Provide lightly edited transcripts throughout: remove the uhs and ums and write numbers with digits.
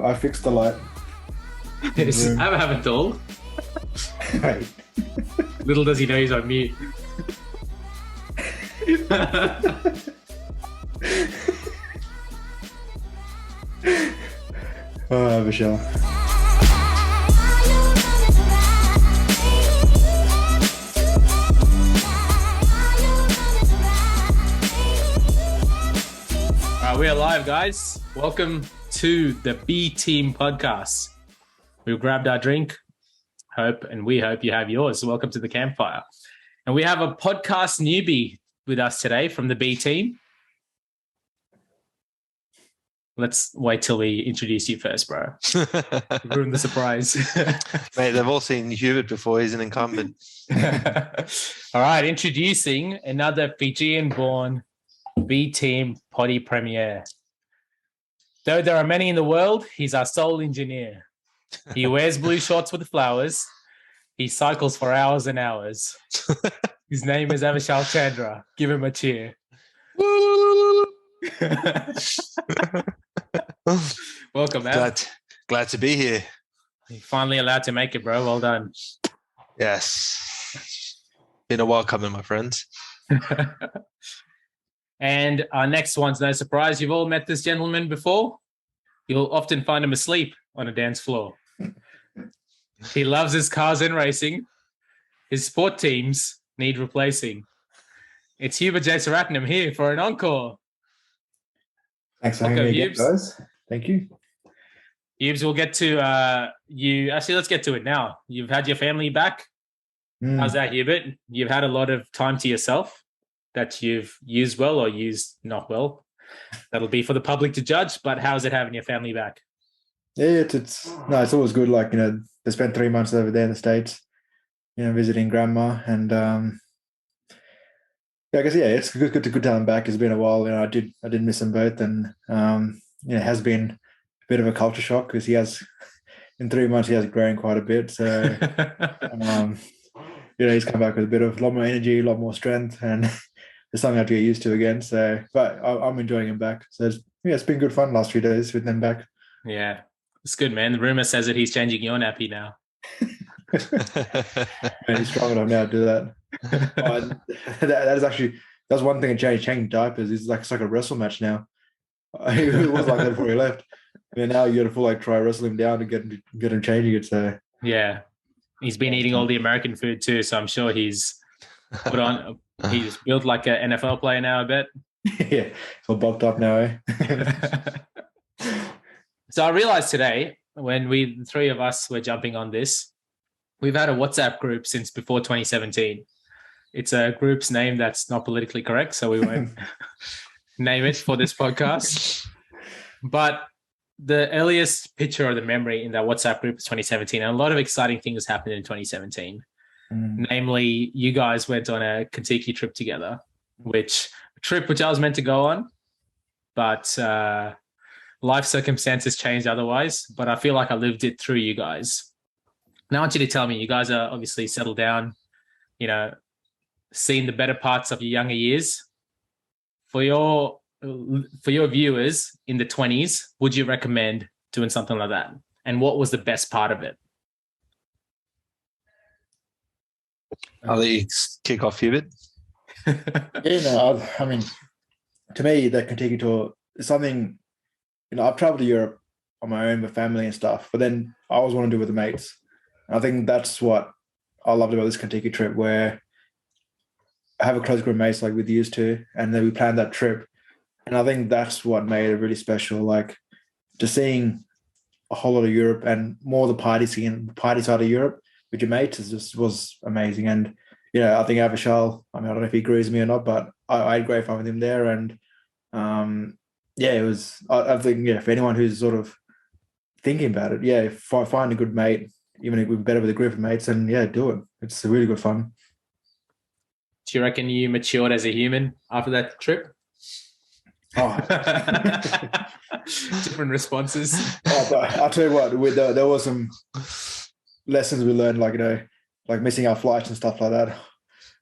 I fixed the light. Yes, I haven't told. Right. Little does he know he's on mute. Oh, Michelle. We're live, guys. Welcome to the B Team podcast. We've grabbed our drink. We hope you have yours. Welcome to the campfire. And we have a podcast newbie with us today from the B Team. Let's wait till we introduce you first, bro. Ruin the surprise. Mate, they've all seen Hubert before. He's an incumbent. All right, introducing another Fijian-born B Team potty premier. Though there are many in the world, he's our sole engineer. He wears blue shorts with flowers. He cycles for hours and hours. His name is Avishal Chandra. Give him a cheer. Welcome, man. Glad to be here. You're finally allowed to make it, bro. Well done. Yes. Been a while coming, my friends. And our next one's no surprise. You've all met this gentleman before. You'll often find him asleep on a dance floor. He loves his cars and racing. His sport teams need replacing. It's Hubert J. Saratnam here for an encore. Thanks for having me again, guys. Thank you. Hubes, we'll get to you. Actually, let's get to it now. You've had your family back. How's that, Hubert? You've had a lot of time to yourself that you've used well or used not well. That'll be for the public to judge, but how's it having your family back? Yeah, it's always good. Like, they spent 3 months over there in the States, visiting grandma. And I guess, it's good to have them back. It's been a while. I did miss them both. And, it has been a bit of a culture shock because in 3 months, he has grown quite a bit. So, he's come back with a lot more energy, a lot more strength, and it's something I have to get used to again. So, but I'm enjoying him back. So it's been good fun last few days with them back. Yeah, it's good, man. The rumor says that he's changing your nappy now. Man, he's strong enough now to do that. That's one thing that changing diapers. It's like a wrestle match now. It was like that before he left. And now you got to try wrestle him down to get him changing it. So yeah, he's been eating all the American food too. So I'm sure he's put on. He's built like an NFL player now, I bet. Yeah, it's all bulked up now, eh? So I realized today when the three of us were jumping on this, we've had a WhatsApp group since before 2017. It's a group's name that's not politically correct, so we won't name it for this podcast. But the earliest picture of the memory in that WhatsApp group is 2017, and a lot of exciting things happened in 2017. Namely, you guys went on a Contiki trip together, which I was meant to go on, but life circumstances changed otherwise. But I feel like I lived it through you guys. Now I want you to tell me, you guys are obviously settled down, seen the better parts of your younger years. For your viewers in the 20s, would you recommend doing something like that? And what was the best part of it? I'll let you kick off, Hubert. I mean, to me, the Contiki tour is something, I've traveled to Europe on my own with family and stuff, but then I always want to do it with the mates. And I think that's what I loved about this Contiki trip, where I have a close group of mates like with used to, and then we planned that trip. And I think that's what made it really special, like just seeing a whole lot of Europe and more the party scene, the party side of Europe with your mates was amazing. And, I think Avishal, I don't know if he agrees with me or not, but I had great fun with him there. And, it was, I think, for anyone who's sort of thinking about it, find a good mate, even if we're better with a group of mates, and, do it. It's really good fun. Do you reckon you matured as a human after that trip? Oh. Different responses. But I'll tell you what, there were some lessons we learned, like missing our flights and stuff like that.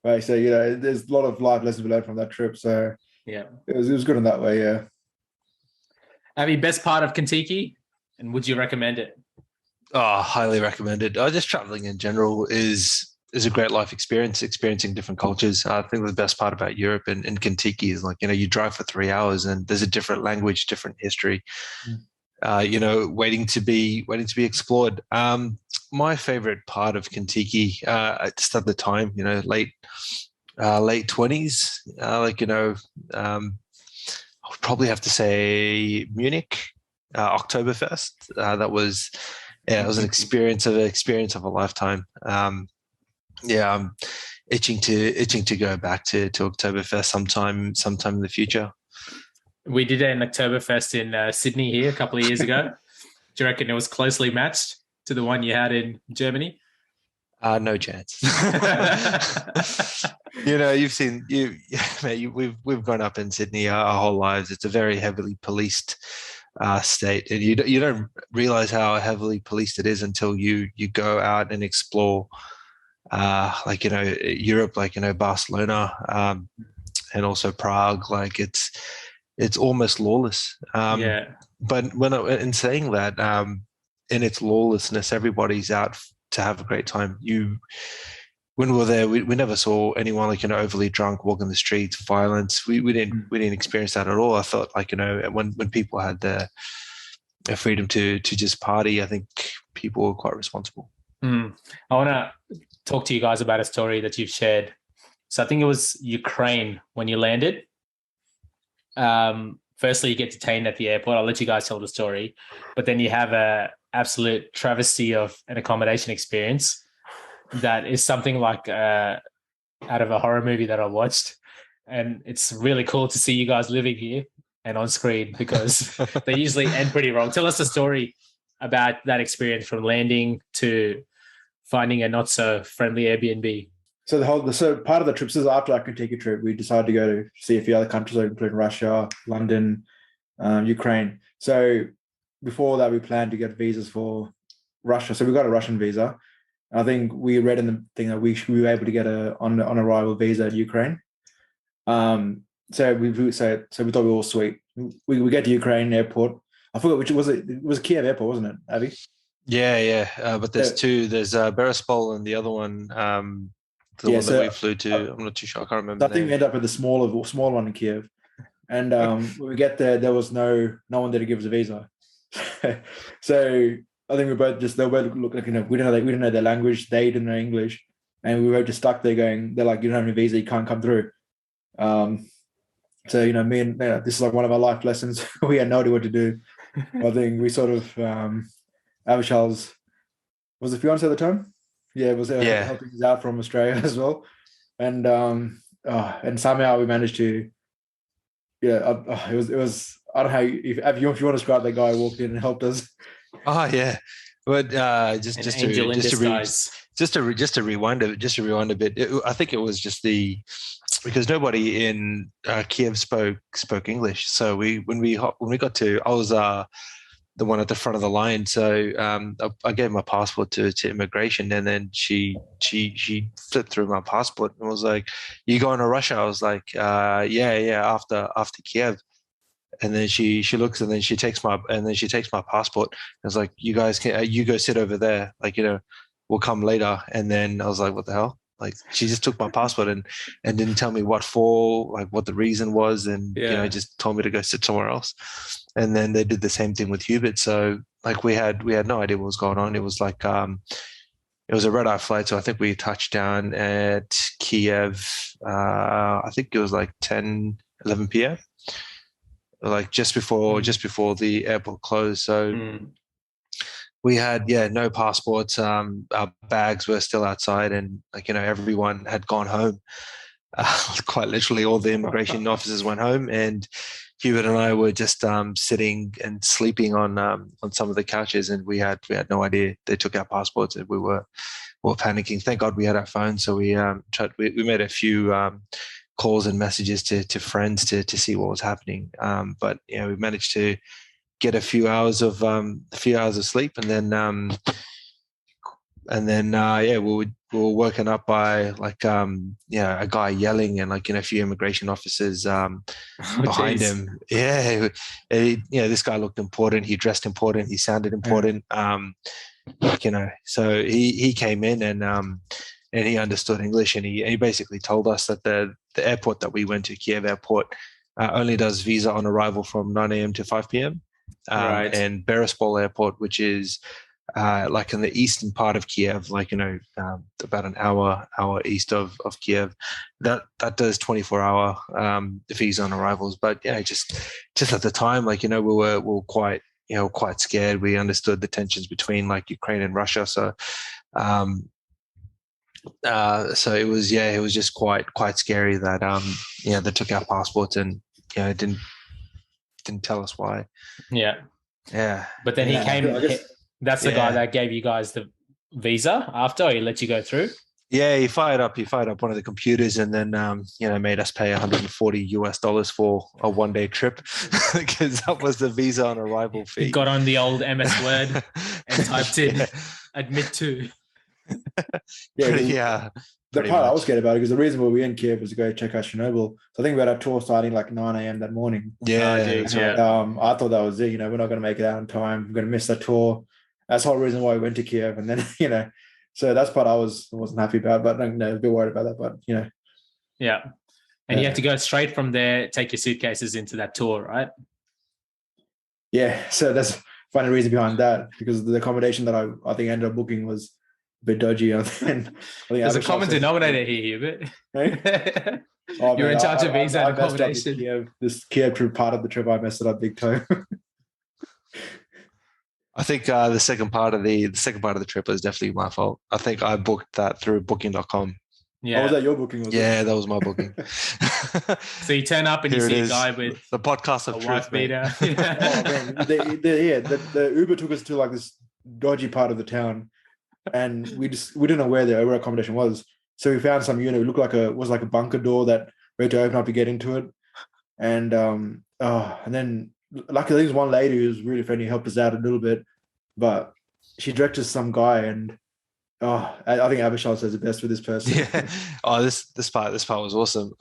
Right. So, there's a lot of life lessons we learned from that trip. So yeah, it was good in that way. Yeah. I mean, best part of Contiki? And would you recommend it? Oh, highly recommended. Just traveling in general is a great life experience, experiencing different cultures. I think the best part about Europe and Contiki is like, you drive for 3 hours and there's a different language, different history, waiting to be explored. My favorite part of Contiki, just at the time, late 20s, I would probably have to say Munich, Oktoberfest. That was, it was an experience of a lifetime. I'm itching to go back to Oktoberfest sometime in the future. We did an Oktoberfest in Sydney here a couple of years ago. Do you reckon it was closely matched to the one you had in Germany? No chance. You've seen we've grown up in Sydney our whole lives. It's a very heavily policed state, and you don't realize how heavily policed it is until you go out and explore, Europe, Barcelona, and also Prague. Like it's almost lawless. But in saying that, in its lawlessness, everybody's out to have a great time. When we were there, we never saw anyone overly drunk walking the streets, violence. We didn't experience that at all. I felt like when people had the freedom to just party, I think people were quite responsible. I want to talk to you guys about a story that you've shared. So I think it was Ukraine when you landed. Firstly, you get detained at the airport. I'll let you guys tell the story, but then you have a absolute travesty of an accommodation experience that is something like out of a horror movie that I watched. And it's really cool to see you guys living here and on screen, because they usually end pretty wrong. Tell us a story about that experience from landing to finding a not so friendly Airbnb. So part of the trip, is after our Contiki trip, we decided to go to see a few other countries, including Russia, London, Ukraine. So before that, we planned to get visas for Russia. So we got a Russian visa. I think we read in the thing that we were able to get on arrival visa in Ukraine. So we thought we were all sweet. We get to Ukraine airport. I forgot which was it. It was Kiev airport, wasn't it, Abby? Yeah. But there's two. There's Berispol and the other one. The one that we flew to. I'm not too sure. I can't remember. I think we ended up with the small one in Kiev. And when we get there was no one there to give us a visa. So I think they were both look like, we didn't know their language, they didn't know English, and we were just stuck there they're like, you don't have any visa, you can't come through. So me and this is like one of our life lessons. We had no idea what to do. I think we sort of Avichal's was the fiance at the time. Yeah, it was helping us out from Australia as well, and somehow we managed to. It was. I don't know if you want to describe that guy who walked in and helped us. Oh yeah, but just to rewind a bit. I think it was just because nobody in Kiev spoke English. So when we got to, I was the one at the front of the line. So I gave my passport to immigration, and then she flipped through my passport and was like, "You going to Russia?" I was like, "Yeah, after Kiev." And then she looks, and then she takes my passport. I was like, "You guys you go sit over there. We'll come later." And then I was like, "What the hell?" Like, she just took my passport and didn't tell me what for, like what the reason was, and just told me to go sit somewhere else. And then they did the same thing with Hubert. So like we had no idea what was going on. It was like it was a red-eye flight, so I think we touched down at Kiev. I think it was like 10, 11 p.m. Like just before the airport closed. So we had no passports. Our bags were still outside, and everyone had gone home. Quite literally, all the immigration officers went home, and Hubert and I were just sitting and sleeping on some of the couches, and we had no idea. They took our passports, and we were panicking. Thank God we had our phones, so we made a few calls and messages to friends to see what was happening. But we managed to get a few hours of sleep, and then we we were woken up by like a guy yelling and like a few immigration officers behind geez. him. Yeah, this guy looked important. He dressed important. He sounded important. So he came in and he understood English, and he basically told us that the airport that we went to, Kiev Airport, only does visa on arrival from 9 a.m. to 5 p.m. Right. And Berispol Airport, which is like in the eastern part of Kiev, like about an hour east of Kiev, that does 24-hour visa on arrivals. But yeah, just at the time, like we were quite quite scared. We understood the tensions between like Ukraine and Russia, so it was just quite scary that they took our passports and didn't tell us why. Yeah. But then he came. That's the guy that gave you guys the visa after, or he let you go through? Yeah, he fired up one of the computers and then made us pay $140 for a one-day trip because that was the visa on arrival fee. He got on the old MS Word and typed in admit to. The part I was scared about it, because the reason we were in Kiev was to go check out Chernobyl. So I think we had our tour starting like 9 a.m. that morning. Yeah. I thought that was it. We're not going to make it out in time. We're going to miss that tour. That's the whole reason why we went to Kiev. And then, so that's part I wasn't happy about, but a bit worried about that. But, Yeah. And you have to go straight from there, take your suitcases into that tour, right? Yeah. So that's funny reason behind that, because the accommodation that I think I ended up booking was a bit dodgy. There's a common denominator here, Hubert. Hey? You're in charge of visa and accommodation. This Kiev trip, part of the trip, I messed it up big time. I think the second part of the trip was definitely my fault. I think I booked that through booking.com. Yeah. Oh, was that your booking? That was my booking. So you turn up and you see a guy with the podcast of truth, beater. The Uber took us to like this dodgy part of the town, and we didn't know where the accommodation was. So we found some unit. It looked like a bunker door that we had to open up to get into it. And then luckily there was one lady who was really friendly, helped us out a little bit, but she directed us some guy, and I think Abhishek says it best with this person. Yeah. Oh, this part was awesome.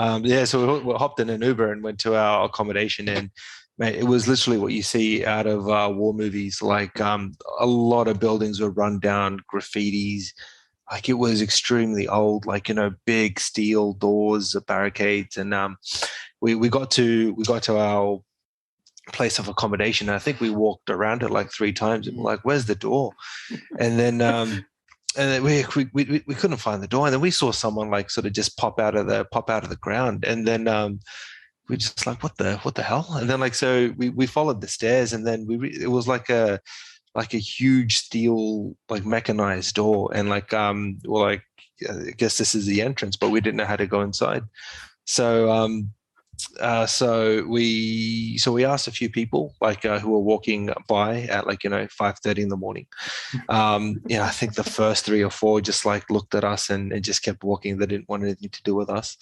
So we hopped in an Uber and went to our accommodation, and mate, it was literally what you see out of war movies. Like a lot of buildings were run down, graffitis. Like it was extremely old, like big steel doors, barricades, and we got to our place of accommodation. I think we walked around it like 3 times and we're like, where's the door? And then we couldn't find the door, and then we saw someone like sort of just pop out of the ground, and then we just like, what the hell? And then like, so we followed the stairs, and then it was like a huge steel like mechanized door, and like I guess this is the entrance, but we didn't know how to go inside. So we asked a few people who were walking by at 5:30 in the morning. I think the first 3 or 4 just like looked at us and just kept walking. They didn't want anything to do with us.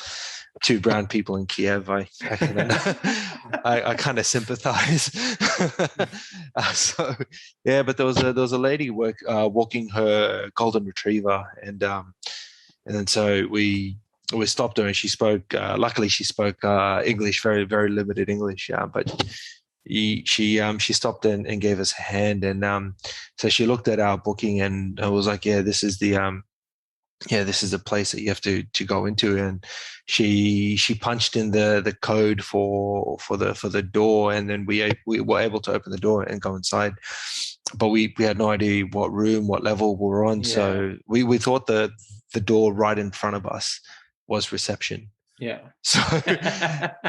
2 brown people in Kiev. I kind of sympathize. But there was a lady walking her golden retriever, and then so we stopped her, and she spoke. Luckily, she spoke English, very very limited English. But she stopped and gave us a hand, and so she looked at our booking and was like, this is the place that you have to go into. And she punched in the code for the door, and then we were able to open the door and go inside. But we had no idea what room, what level we were on. So we thought the door right in front of us was reception. Yeah. So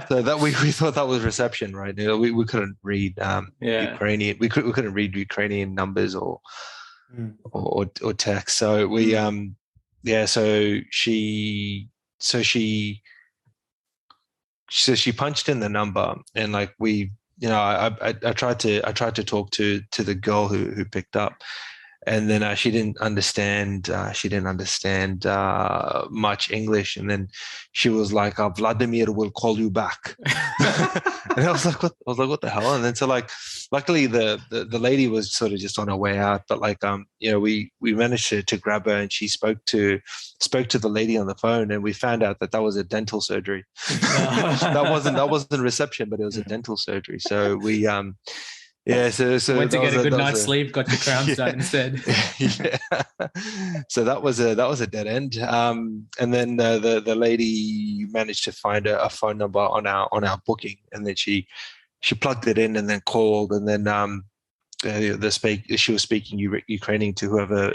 that we thought that was reception, right? We couldn't read Ukrainian. We couldn't read Ukrainian numbers or text. So we So she punched in the number, and like I tried to talk to the girl who picked up. and then she didn't understand. She didn't understand much English, and then she was like, "Vladimir will call you back." And I was like, "What?" I was like, "What the hell?" And then so like, luckily the lady was sort of just on her way out, but like we managed to grab her, and she spoke to the lady on the phone, and we found out that was a dental surgery. that wasn't reception, but it was a dental surgery. So we so went to get a good night's was sleep, got your crowns done instead. Yeah. So that was a dead end. And then the lady managed to find a phone number on our booking, and then she plugged it in and then called, and then she was speaking Ukrainian to whoever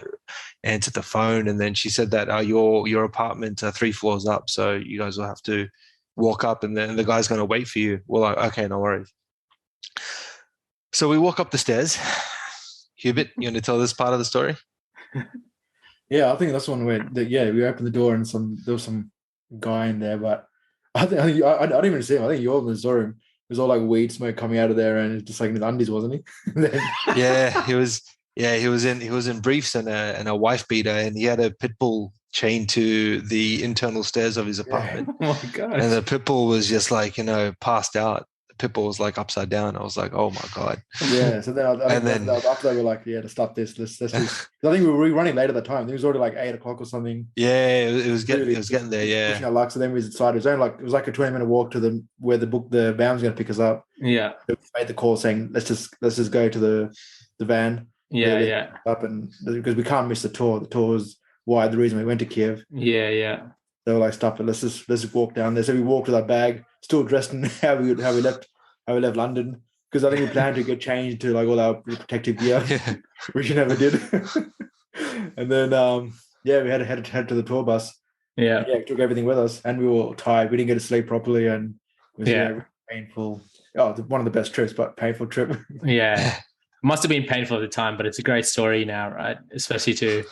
answered the phone, and then she said that your apartment 3 floors up, so you guys will have to walk up, and then the guy's going to wait for you. We're like, okay, no worries. So we walk up the stairs. Hubert, you want to tell this part of the story? Yeah, I think that's one where we opened the door and there was some guy in there, but I didn't even see him. I think you all saw him. There's all like weed smoke coming out of there, and it's just like in his undies, wasn't he? Yeah, he was. Yeah, he was in briefs and a wife beater, and he had a pit bull chained to the internal stairs of his apartment. Yeah. Oh my god! And the pit bull was just like passed out. The pit bull was like upside down. I was like, oh my god. Yeah. So then after they were like, yeah, to stop this, let's do. I think we were running late at the time. It was already like 8 o'clock or something. Yeah, it was getting there. Yeah. Pushing our luck. So then we decided it was like a 20-minute walk to where the van was going to pick us up. Yeah. So we made the call saying let's just go to the van. Yeah. Up, and because we can't miss the tour. The tour was why the reason we went to Kiev. Yeah. They were like, stop it. Let's just walk down there. So we walked with our bag, still dressed in how we left London, because I think we planned to get changed to like all our protective gear, which we never did. And then we had to head to the tour bus. Yeah, we took everything with us, and we were tired. We didn't get to sleep properly, and it was painful. Oh, one of the best trips, but painful trip. Yeah, it must have been painful at the time, but it's a great story now, right? Especially to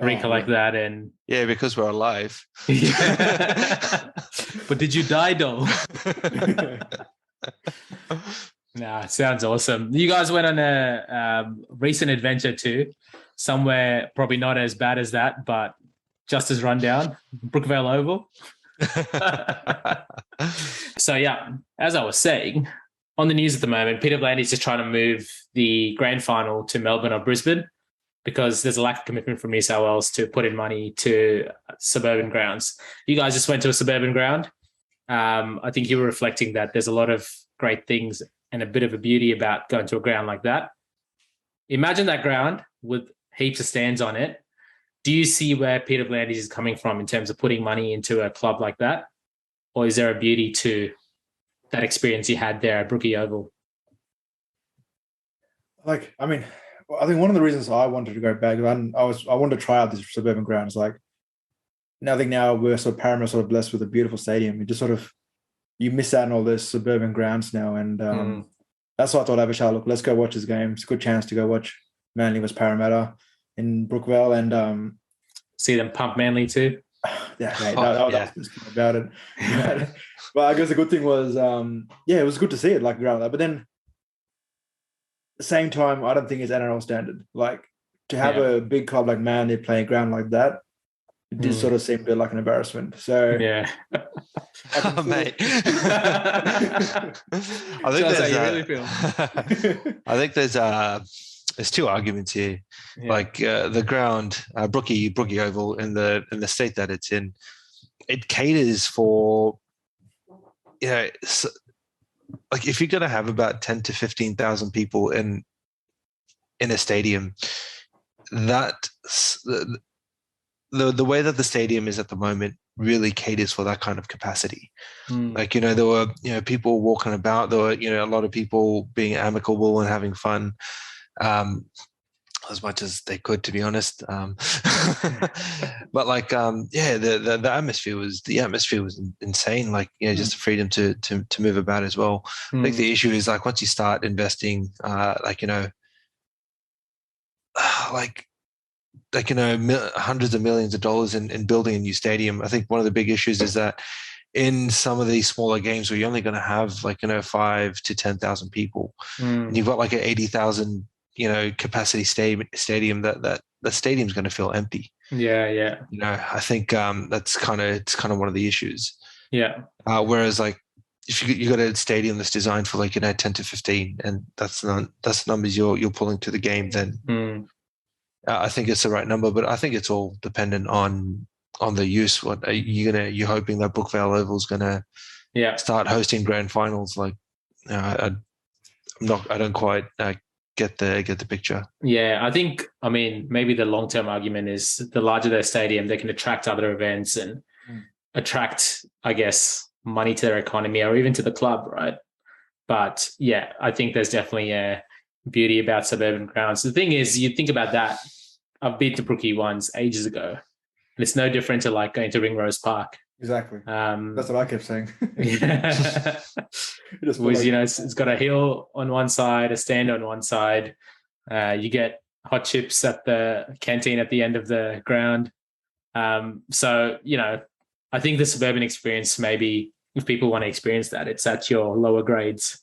recollect that. And because we're alive. But did you die though? Nah, sounds awesome. You guys went on a recent adventure too, somewhere probably not as bad as that, but just as rundown, Brookvale Oval. So as I was saying, on the news at the moment, Peter Blandy's just trying to move the grand final to Melbourne or Brisbane because there's a lack of commitment from New South Wales to put in money to suburban grounds. You guys just went to a suburban ground. I think you were reflecting that there's a lot of great things and a bit of a beauty about going to a ground like that. Imagine that ground with heaps of stands on it. Do you see where Peter Blandy's is coming from in terms of putting money into a club like that? Or is there a beauty to that experience you had there at Brookie Oval? I think one of the reasons I wanted to go back, I wanted to try out these suburban grounds. Like, I think now we're sort of Parramatta sort of blessed with a beautiful stadium. You just sort of you miss out on all those suburban grounds now, and that's why I thought, look, let's go watch this game. It's a good chance to go watch Manly vs Parramatta in Brookvale and see them pump Manly too. Yeah, mate, that was about it. But I guess the good thing was, it was good to see it like ground like that. But then, at the same time, I don't think it's NRL standard. Like to have a big club like Manly playing a ground like that, it did sort of seem a bit like an embarrassment. So mate. I think there's two arguments here. Yeah. Like the ground, Brookie Oval, in the state that it's in, it caters for, like if you're going to have about 10 to 15,000 people in a stadium, that the way that the stadium is at the moment really caters for that kind of capacity. Like, there were, people walking about, there were, a lot of people being amicable and having fun. As much as they could, to be honest. But like, the atmosphere was insane. Like, just the freedom to move about as well. I think the issue is like once you start investing, hundreds of millions of dollars in building a new stadium. I think one of the big issues is that in some of these smaller games where you're only going to have 5 to 10,000 people, and you've got like an 80,000 capacity stadium, that the stadium's going to feel empty. Yeah. I think it's kind of one of the issues. Yeah. Whereas like if you got a stadium that's designed for 10 to 15, and that's the numbers you're pulling to the game, then I think it's the right number. But I think it's all dependent on the use. What are you're hoping that Brookvale Oval's gonna start hosting grand finals? Like, I don't quite get the picture. Yeah, I mean, maybe the long-term argument is the larger their stadium, they can attract other events and attract, I guess, money to their economy or even to the club, right? But yeah, I think there's definitely a beauty about suburban grounds. The thing is, you think about that. I've been to Brookie once ages ago, and it's no different to like going to Ringrose Park. Exactly. That's what I kept saying. Yeah. It's got a hill on one side, a stand on one side. You get hot chips at the canteen at the end of the ground. So, I think the suburban experience, maybe if people want to experience that, it's at your lower grades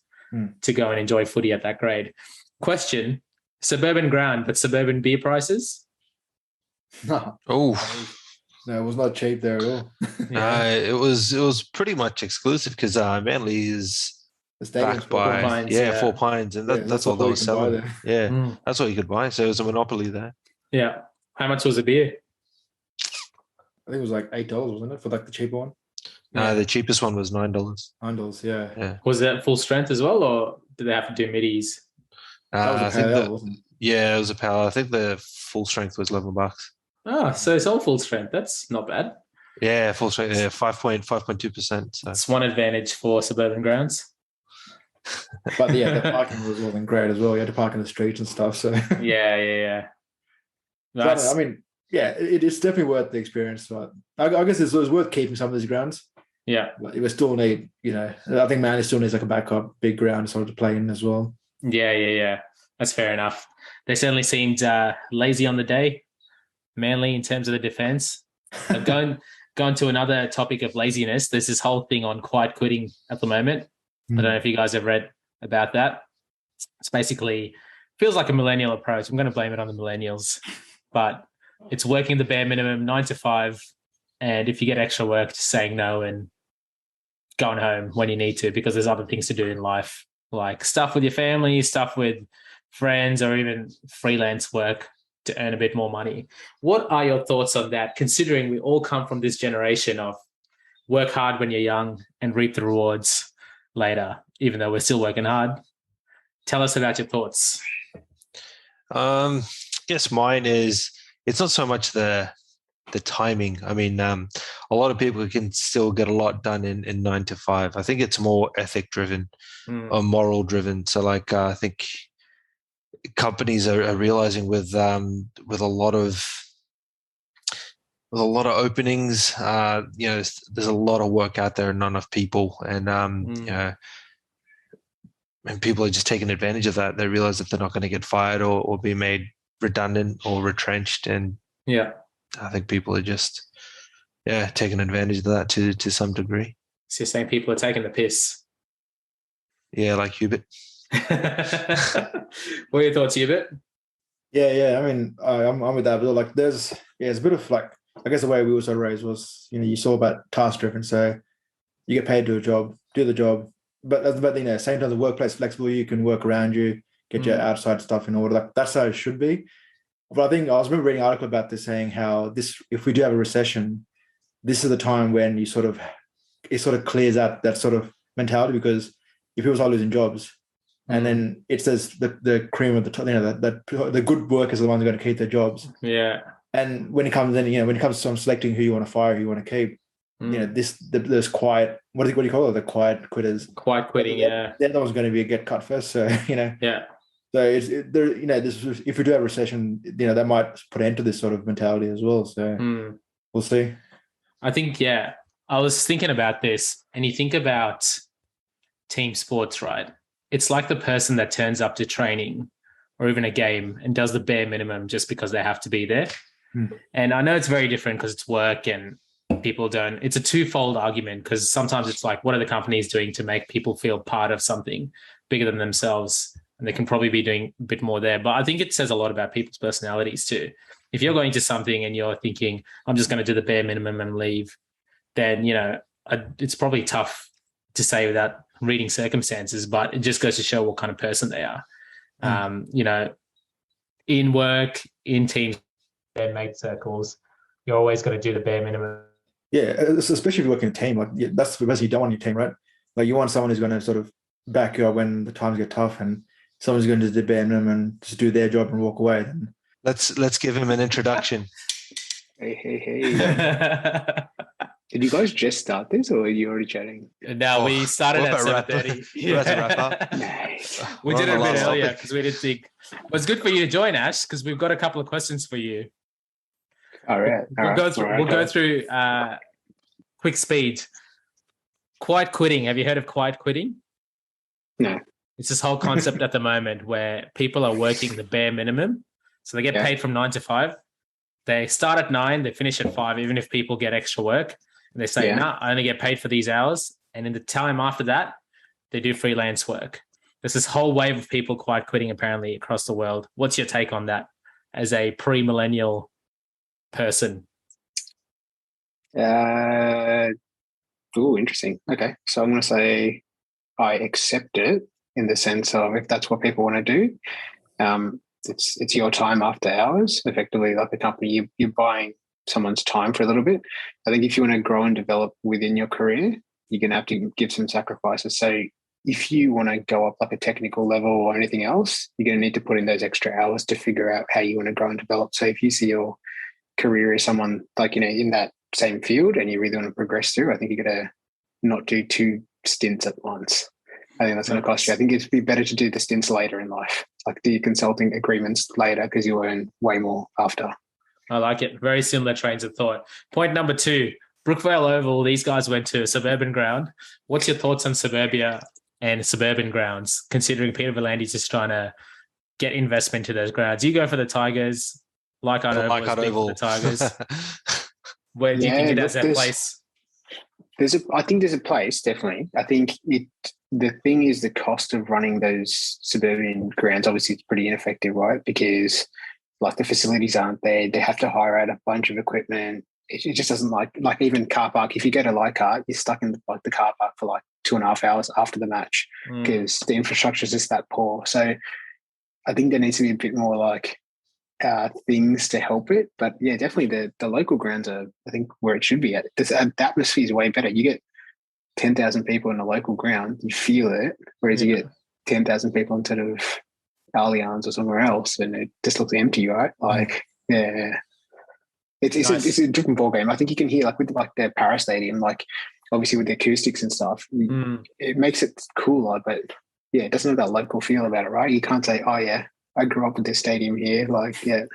to go and enjoy footy at that grade. Question, suburban ground, but suburban beer prices? No. Oh. No, it was not cheap there at all. It was pretty much exclusive because Manly is backed by Four Pines, and that's all they were selling. That's all you could buy. So it was a monopoly there. Yeah. How much was a beer? I think it was like $8, wasn't it, for like the cheaper one? The cheapest one was $9. $9, yeah. Was that full strength as well, or did they have to do middies? That was a pale ale, wasn't it? Yeah, it was a pale ale. I think the full strength was $11. Oh, so it's all full strength. That's not bad. Yeah, full strength. Yeah, 5.2%. So. That's one advantage for suburban grounds. But the parking wasn't great as well. You had to park in the streets and stuff. So yeah. But, I mean, it's definitely worth the experience. But I guess it was worth keeping some of these grounds. Yeah, but it would still need, I think Manly still needs like a backup big ground sort of to play in as well. Yeah. That's fair enough. They certainly seemed lazy on the day. Manly in terms of the defense. Going to another topic of laziness, there's this whole thing on quiet quitting at the moment. I don't know if you guys have read about that. It's basically feels like a millennial approach. I'm going to blame it on the millennials, but it's working the bare minimum 9 to 5, and if you get extra work, just saying no and going home when you need to, because there's other things to do in life, like stuff with your family, stuff with friends, or even freelance work to earn a bit more money. What are your thoughts on that, considering we all come from this generation of work hard when you're young and reap the rewards later, even though we're still working hard? Tell us about your thoughts. I guess mine is, it's not so much the timing. I mean, a lot of people can still get a lot done in 9 to 5. I think it's more ethic driven or moral driven. So like, I think companies are realizing with a lot of openings, there's a lot of work out there and not enough people, and and people are just taking advantage of that. They realize that they're not going to get fired or be made redundant or retrenched, and I think people are just taking advantage of that to some degree. So you're saying people are taking the piss? Yeah, like Hubert. What are your thoughts, Hubert? Yeah. I mean, I'm with that. But like, it's a bit of like, I guess the way we were sort of raised was, you saw about task driven. So you get paid to do the job. But same time, the workplace flexible. You can work around you, get your outside stuff in order. Like, that's how it should be. But I think I was reading an article about this saying how if we do have a recession, this is the time when it sort of clears out that sort of mentality, because if people start losing jobs, and then it says the cream of the top, the good workers are the ones who are going to keep their jobs. Yeah. And when it comes to selecting who you want to fire, who you want to keep, there's quiet. What do you call it? The quiet quitters. Quiet quitting. They're the ones going to get cut first. So Yeah. So if we do have a recession, that might put an end to this sort of mentality as well. So we'll see. I think I was thinking about this, and you think about team sports, right? It's like the person that turns up to training or even a game and does the bare minimum just because they have to be there. And I know it's very different because it's work and people don't. It's a twofold argument, because sometimes it's like, what are the companies doing to make people feel part of something bigger than themselves? and they can probably be doing a bit more there. But I think it says a lot about people's personalities too. If you're going to something and you're thinking, I'm just going to do the bare minimum and leave, then, it's probably tough to say without reading circumstances, but it just goes to show what kind of person they are. In work, in teams, their mate circles, you're always going to do the bare minimum. Yeah, especially if you work in a team, like that's the best you don't want in your team, right? Like you want someone who's going to sort of back you up when the times get tough, and someone's going to do the bare minimum and just do their job and walk away. Then let's give him an introduction. Hey. Did you guys just start this, or are you already chatting? No, we started at 7:30. We did it a bit earlier because we didn't think. Well, it's good for you to join, Ash, because we've got a couple of questions for you. All right. We'll go through quick speed. Quiet quitting. Have you heard of quiet quitting? No. It's this whole concept at the moment where people are working the bare minimum. So they get paid from 9 to 5. They start at 9, they finish at 5, even if people get extra work. And they say, nah, I only get paid for these hours. And in the time after that, they do freelance work. There's this whole wave of people quiet quitting apparently across the world. What's your take on that as a pre-millennial person? Interesting. Okay. So I'm going to say I accept it in the sense of if that's what people want to do, it's your time after hours. Effectively, like the company, you're buying someone's time for a little bit. I think if you want to grow and develop within your career, you're going to have to give some sacrifices. So if you want to go up like a technical level or anything else, you're going to need to put in those extra hours to figure out how you want to grow and develop. So if you see your career as someone like, in that same field and you really want to progress through, I think you're going to not do 2 stints at once. I think that's going to cost you. I think it'd be better to do the stints later in life, like do your consulting agreements later because you earn way more after. I like it. Very similar trains of thought. Point number 2, Brookvale Oval. These guys went to a suburban ground. What's your thoughts on suburbia and suburban grounds, considering Peter Volandi's just trying to get investment to those grounds? You go for the Tigers, Leichhardt Oval is big for the Tigers. Where do you think it has that place? I think there's a place, definitely. I think the thing is the cost of running those suburban grounds, obviously it's pretty ineffective, right? Because like the facilities aren't there. They have to hire out a bunch of equipment. It just doesn't like even car park. If you go to Leichhardt, you're stuck in the car park for like 2.5 hours after the match because the infrastructure is just that poor. So I think there needs to be a bit more like things to help it. But yeah, definitely the local grounds are, I think, where it should be at. The atmosphere is way better. You get 10,000 people in a local ground, you feel it, whereas you get 10,000 people instead of Allianz or somewhere else, and it just looks empty, right? Like, it's a different ball game. I think you can hear like with like the Para Stadium, like obviously with the acoustics and stuff, it makes it cooler, but yeah, it doesn't have that local feel about it, right? You can't say, oh yeah, I grew up with this stadium here. Like, yeah.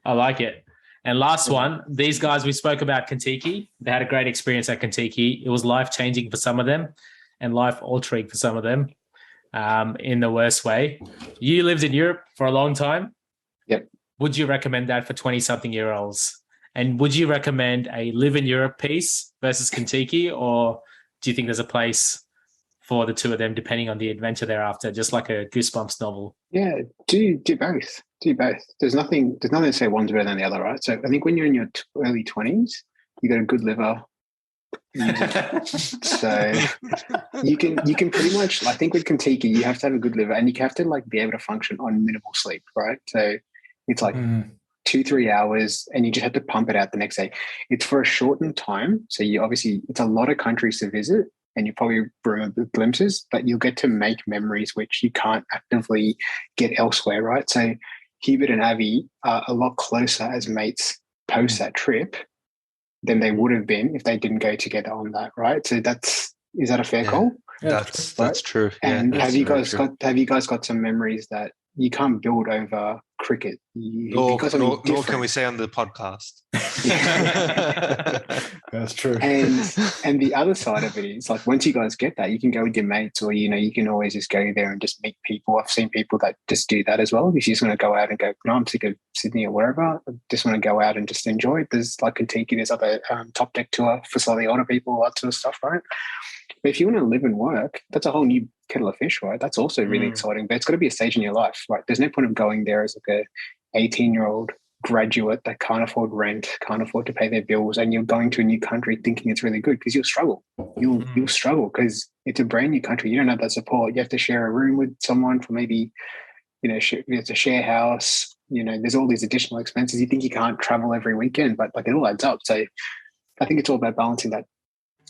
I like it. And last one, these guys, we spoke about Contiki. They had a great experience at Contiki. It was life-changing for some of them and life-altering for some of them in the worst way. You lived in Europe for a long time. Yep. Would you recommend that for 20-something-year-olds? And would you recommend a live in Europe piece versus Contiki, or do you think there's a place for the two of them depending on the adventure they're after, just like a Goosebumps novel? Yeah, do both. Do both. There's nothing to say one's better than the other, right? So I think when you're in your early 20s, you got a good liver. So you can pretty much, I think with Contiki, you have to have a good liver and you have to like be able to function on minimal sleep, right? So it's like 2-3 hours and you just have to pump it out the next day. It's for a shortened time. So you obviously, it's a lot of countries to visit and you probably remember glimpses, but you'll get to make memories which you can't actively get elsewhere, right? So Hubert and Avi are a lot closer as mates post that trip than they would have been if they didn't go together on that, right? So is that a fair call? Yeah, that's true. And yeah, have you guys got some memories that you can't build over cricket? Nor can we say on the podcast. That's true. And the other side of it is like once you guys get that, you can go with your mates, or you can always just go there and just meet people. I've seen people that just do that as well. If you just want to go out and go, no, I'm sick of Sydney or wherever, I just want to go out and just enjoy it. There's like Contiki, there's other top deck tour for slightly older people, all that sort of stuff, right? But if you want to live and work, that's a whole new kettle of fish, right? That's also really exciting, but it's got to be a stage in your life, right? There's no point of going there as like a 18-year-old graduate that can't afford rent, can't afford to pay their bills, and you're going to a new country thinking it's really good, because you'll struggle. You'll struggle because it's a brand new country. You don't have that support. You have to share a room with someone for maybe, you know, it's a share house. You know, there's all these additional expenses. You think you can't travel every weekend, but like it all adds up. So I think it's all about balancing that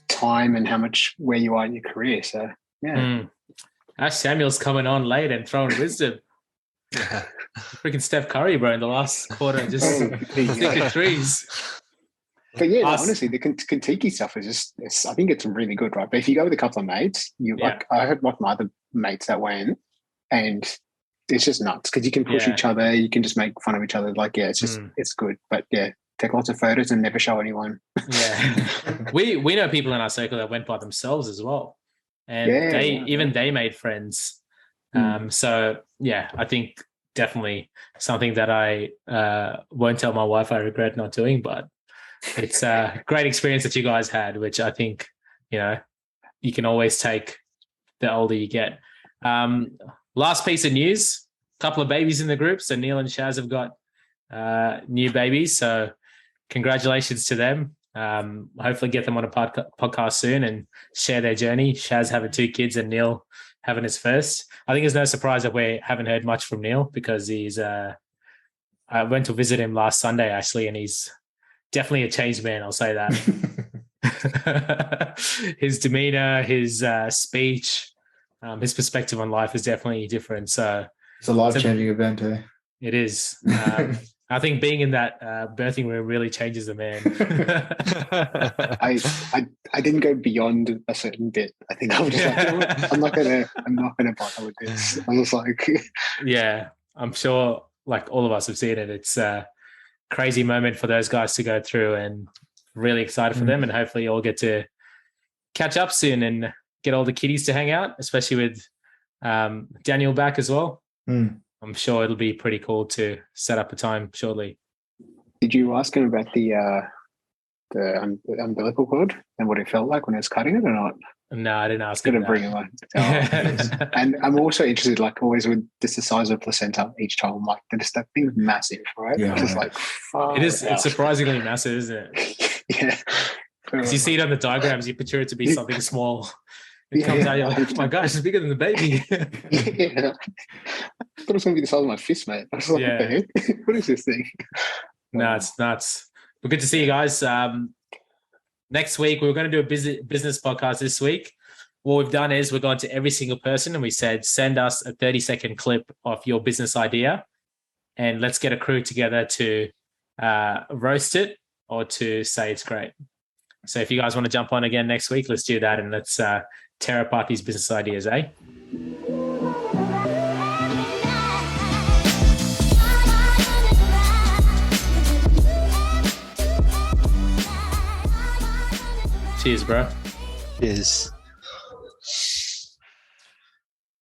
time and how much where you are in your career. So yeah. Ash Samuel's coming on late and throwing wisdom. Freaking Steph Curry, bro, in the last quarter, just thinking threes. But yeah, no, honestly, the Contiki stuff is just, I think it's really good, right? But if you go with a couple of mates, like, I heard like my other mates that went, and it's just nuts because you can push each other, you can just make fun of each other. Like, yeah, it's just, it's good. But yeah, take lots of photos and never show anyone. Yeah. we know people in our circle that went by themselves as well. And they made friends. So yeah, I think definitely something that I won't tell my wife I regret not doing, but it's a great experience that you guys had, which I think, you know, you can always take the older you get. Last piece of news, a couple of babies in the group. So Neil and Shaz have got new babies. So congratulations to them. Hopefully get them on a podcast soon and share their journey. Shaz having 2 kids and Neil having his first. I think it's no surprise that we haven't heard much from Neil, because he's I went to visit him last Sunday actually, and he's definitely a changed man, I'll say that. His demeanor, his speech, his perspective on life is definitely different. So it's a life-changing event, eh? It is. I think being in that birthing room really changes the man. I didn't go beyond a certain bit. I think I was just like, you know what? I'm not gonna bother with this. I was like, yeah, I'm sure like all of us have seen it. It's a crazy moment for those guys to go through, and really excited for them. And hopefully you'll get to catch up soon and get all the kiddies to hang out, especially with Daniel back as well. I'm sure it'll be pretty cool to set up a time shortly. Did you ask him about the umbilical cord and what it felt like when I was cutting it or not? No, I didn't ask him. Bring him on. And I'm also interested, like always, with just the size of placenta each time. I'm like, that thing's massive, right? Yeah, it's like, it is. It's surprisingly massive, isn't it? Yeah. As you see it on the diagrams, you picture it to be something small. It comes out, you're like, oh my gosh, it's bigger than the baby. Yeah. I thought it was going to be the size of my fist, mate. I was like, what the heck? What is this thing? No, it's nuts. But good to see you guys. Next week, we're going to do a business podcast this week. What we've done is we've gone to every single person and we said, send us a 30-second clip of your business idea, and let's get a crew together to roast it or to say it's great. So if you guys want to jump on again next week, let's do that, and let's tear apart these business ideas, eh? Cheers, bro. Cheers.